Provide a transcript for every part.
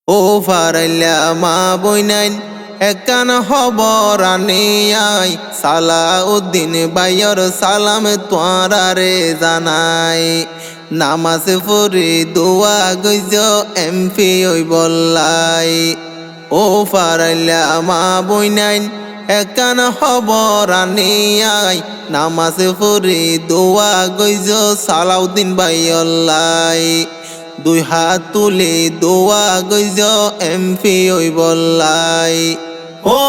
ও ফারাইলা মা বইনাইন একখান খবর আনিয়াই সালাউদ্দিন বাইয়র সালাম তোয়ারে জানাই নামাজ পড়ি দোয়া গইজ এমপি ওই বললাই ও ফারাইলা মা বইনাইন একখান খবর আনিয়াই নামাজ পড়ি দোয়া গইজ সালাউদ্দিন বাইয়ল্লাই দুই হাত তুলে দোয়া গইজ এমপি ওই বললাই ও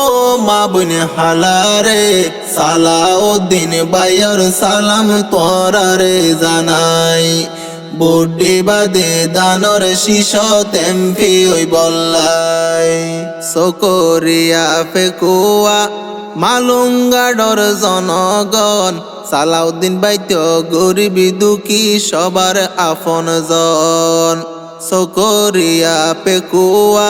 মা বোন হালারে সালাউদ্দিন বাইয়র সালাম তোরারে জানাই বুড্ডি বাদে দানর শিশত এমপি ওই বললাই সকরিয়া ফেকুয়া মালুঙ্গাডর জনগণ সালাউদ্দিন বাইত গরিবি দুঃখী সবার আপন জন সকরিয়া পেকুয়া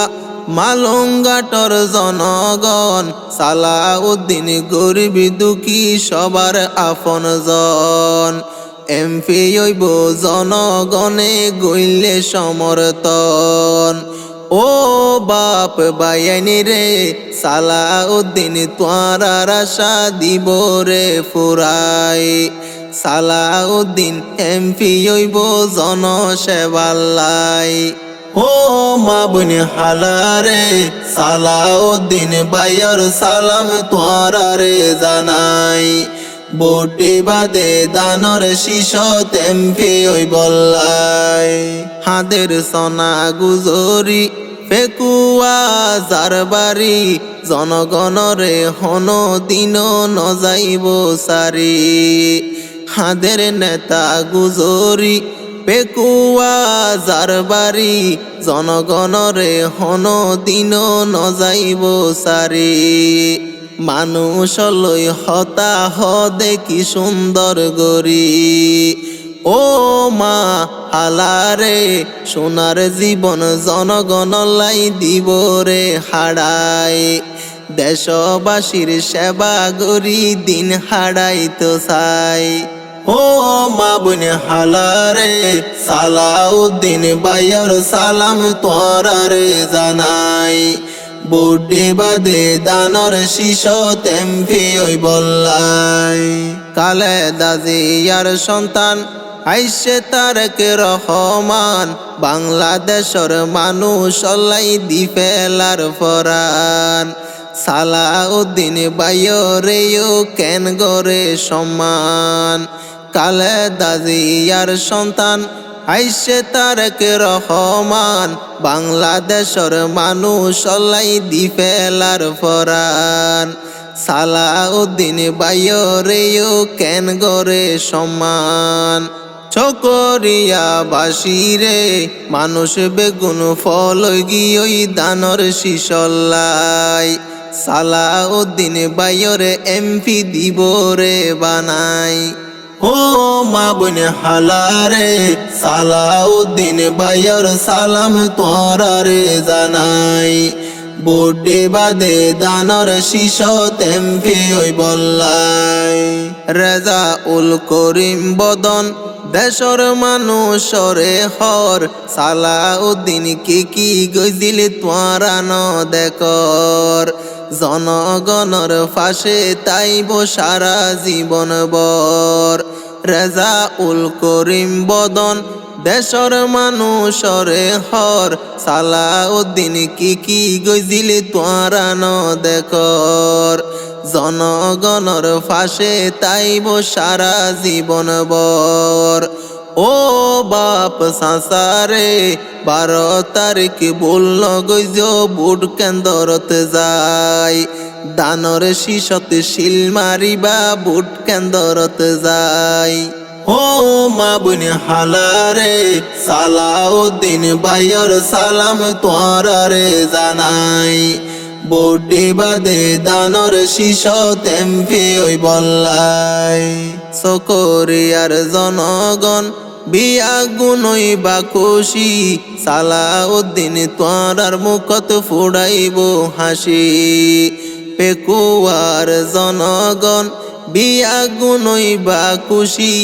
মালুঙ্গাটর জনগণ সালাউদ্দিন গরিবি দুঃখী সবার আপন জন এমপি হইব জনগণে গইলে সমর্থন ও বাপ বাইয়ানি রে সালাউদ্দিন তোয়ার আশা দিব রে ফুরাই সালাউদ্দিন এমপি হইব জনসেবাল্লাই ও মা বোন হালারে সালাউদ্দিন বাইয়র সালাম তোয়ারে জানাই বুড্ডি বাদে দানর শিশত এমপি ওই বললাই হাদের সনা গুজরি ফেকুয়া জারবারি জনগণরে হন দিন নজাইব সারি হাদের নেতা গুজরি পেকুয়া জারবারি জনগণরে হন দিন নজাইব সারি মানুষ লই হতাহ দেখি সুন্দর গরি ও মা হালারে সোনার জীবন জনগণ লাই দিব রে হাড়াই দেশবাসীর সেবা গরি দিন হাড়াই তো চাই ও মা বোন হালারে সালাউদ্দিন বাইয়র সালাম তোরারে জানাই বুড্ডি বাদে দানর শিশত এমপি ওই বললাই কালে দাজিয়ার সন্তান আইসে তারেক রহমান বাংলাদেশের মানুষ লাই দি ফেলার ফরান সালাউদ্দিন বাইয়রেও কেন গরে সম্মান কালে দাজিয়ার সন্তান আইসে তারেক রহমান বাংলাদেশের মানুষ লাই দি ফেলার ফরান সালাউদ্দিন বাইয়রেও কেন গরে সম্মান চকরিয়া বাসিরে মানুষ বেগুন ফল গিয়ে দানর শিশল্লাই সালাউদ্দিন বাইয়রে এমপি দিব রে বানাই ও মা বোন হালারে সালাউদ্দিন বাইয়র সালাম তোরারে জানাই বুড্ডি বাদে দানর শিশত এমপি ওই বললাই রেজা উল করিম বদন দেশর মানুষরে হর সালাউদ্দিন কি গইজিল তোয়ারা ন দেখর জনগণর ফাঁসে তাইব সারা জীবন বর রেজা উল করিম বদন দেশর মানুষরে হর সালাউদ্দিন কি গইজিল তোয়ারা ন দেখর জনগণর ফাঁসে তাইব সারা জীবন বর ও বাপ সাসারে 12 তারিখ বলল গইজ বুট কেন্দ্রত যাই দানর শিশত শিল মারিবা বুট কেন্দ্রত যাই ও মা বোন হালারে সালাউদ্দিন বাইয়র সালাম তোরারে জানাই বুড্ডি বাদে দানর শিশত এমপি ওই বললাই সকরিয়ার জনগণ বিয়া গুনই বা খুশি সালাউদ্দিন তোরার মুখত ফুড়াইব হাসি পেকুয়ার জনগণ বিয়া গুনই বা খুশি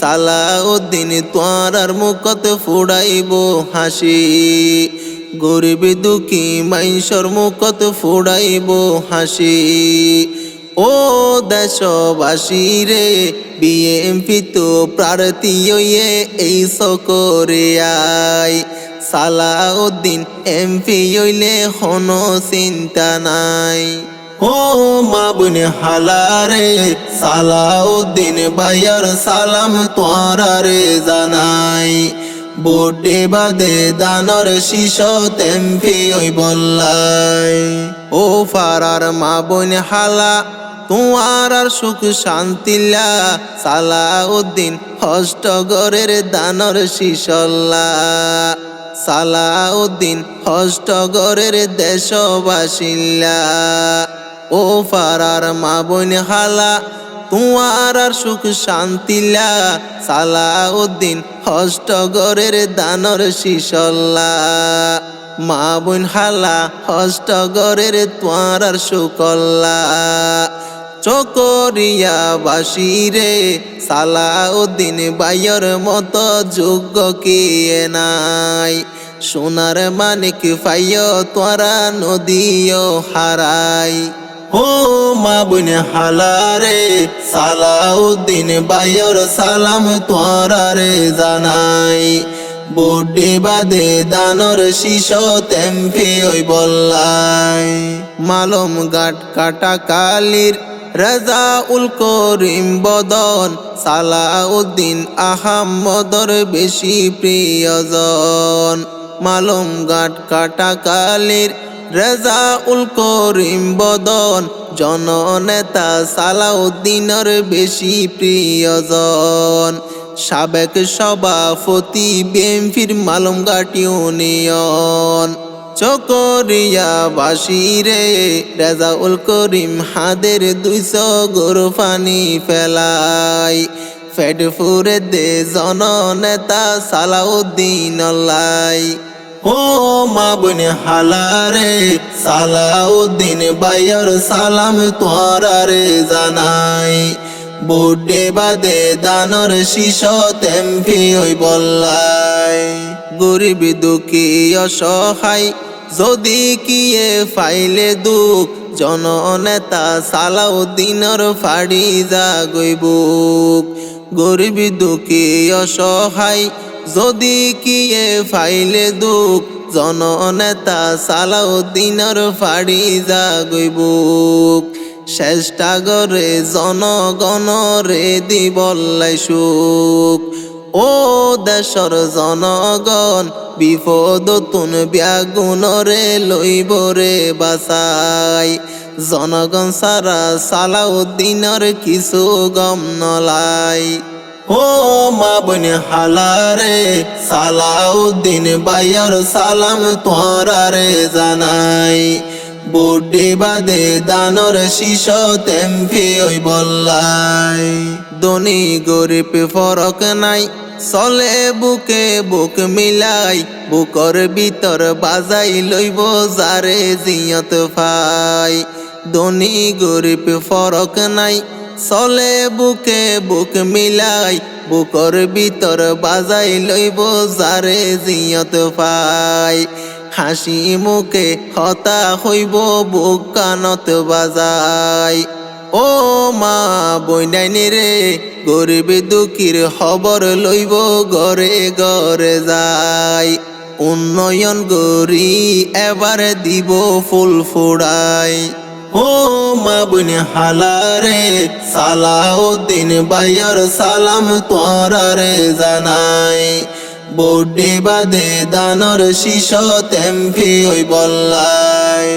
সালাউদ্দিন তোরার মুখত ফুড়াইব হাসি গরিব দুঃখী মাইনসর মুখত ফুড়াইব হাসি। ও দেশবাসী রে, বিএমপি তো প্রার্থী হইয়ে এই সকরে আয়। সালাউদ্দিন এমপি হইলে কোনো চিন্তা নাই। ও মা বোন হালারে, সালাউদ্দিন ভাইয়ার সালাম তোরারে জানাই। বুড্ডে বাদে দানর শিশত এমপি ওই বললাই। ও ফারার মা বোন হালা, তোমার আর সুখ শান্তিলা। সালাউদ্দিন হষ্টগরের দানর শিশল্লা। সালাউদ্দিন হষ্টগরের দেশবাসিল্লা। ও ফারার মা বোন হালা, তোমার আর সুখ শান্তিলা। সালাউদ্দিন হষ্টগরের দানর শিশল্লা। মা বোন হালা হষ্টগরের তোমার আর সুকল্লা। চকরিয়া বাসিরে, সালাউদ্দিন ভাইয়ের মতো যোগ্য কে নাই। সোনার মানিক পাইয় তোরা নদীও হারাই। ও মা বোন হালারে, সালাউদ্দিন ভাইয়ের সালাম তোরারে জানাই। বুড্ডে বাদে দানর শিশত এমপি ওই বললাই। মালম গাট কাটা কালির রাজাউল করিম বদন, সালাউদ্দিন আহমদর বেশি প্রিয়জন। মালম গাট কাটা কালির রাজাউল করিম বদন, জননেতা সালাউদ্দিনের বেশি প্রিয়জন। সাবেক সভাপতি বিএমপির মালমঘাট ইউনিয়ন। চকরিয়া বাসিরে, রাজাউল করিম হাদের 200 গরু পানি ফেলাই। ফেডফুরে দে জননেতা সালাউদ্দিন লাই। ও মা বোন হালারে, সালাউদ্দিন ভাইয়ের সালাম তোরারে জানাই। বুড্ডে বাদে দানর শিশত এমপি ওই বললাই। গরিব দুঃখী অসহায় যদি কিয়ে ফাইলে দুঃখ, জননেতা সালাউদ্দিনের ফাড়ি জাগইবুক। গরিব দুঃখী অসহায় যদি কিয়ে ফাইলে দুঃখ, জননেতা সালাউদ্দিনের ফাড়ি জাগইবুক। চেষ্টা করে জনগণ রে দিবল্লাই সুখ। ও দেশর জনগণ, বিপদ তুন ব্যাগুণরে লইব রে বাসাই। জনগণ সারা সালাউদ্দিনের কিছু গম নলাই। ও মা বোন হালারে, সালাউদ্দিন ভাইয়ের সালাম তোরারে জানাই। বুড্ডে বাদে দানর শিশত এমপি ওই বললাই। ধনী গরিব ফরক নাই, চলে বুকে বুক মিলাই। বুকর ভিতর বাজাই লইব যারে জিয়ত পাই। ধনী গরিব ফরক নাই, চলে বুকে বুক মিলাই। বুকর ভিতর বাজাই লইব যারে জিয়ত পাই। হাসি মুখে হতা হইব বুক কানত বাজাই। ও মা বইনাইনি রে, গরিব দুঃখীর খবর লইব ঘরে ঘরে যাই। উন্নয়ন গরি এবার দিব ফুল ফুড়াই। ও মা বোন হালারে, সালাউদ্দিন ভাইয়ের সালাম তোরারে জানাই। বুড্ডে বাদে দানর শিশত এমপি ওই বললাই।